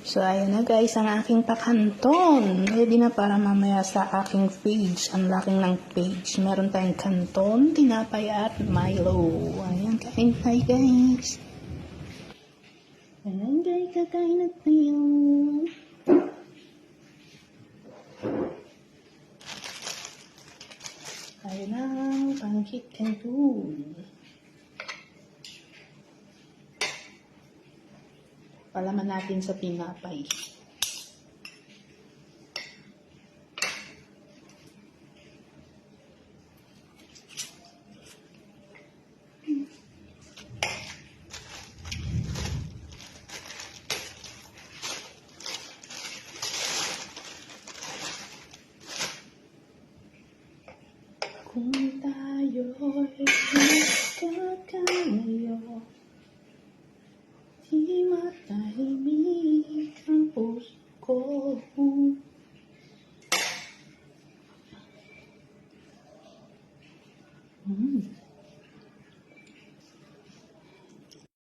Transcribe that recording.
So, ayan na guys, ang aking pakanton. Ready na para mamaya sa aking page. Ang laking ng page. Meron tayong kanton, tinapay at Milo. Ayan, kain tayo guys. Ayan guys, kakain na tayo. Ayan ang pancake canton. Palaman natin sa tinapay. Kung tayo'y magkakalayo, di matahimik ang puso ko.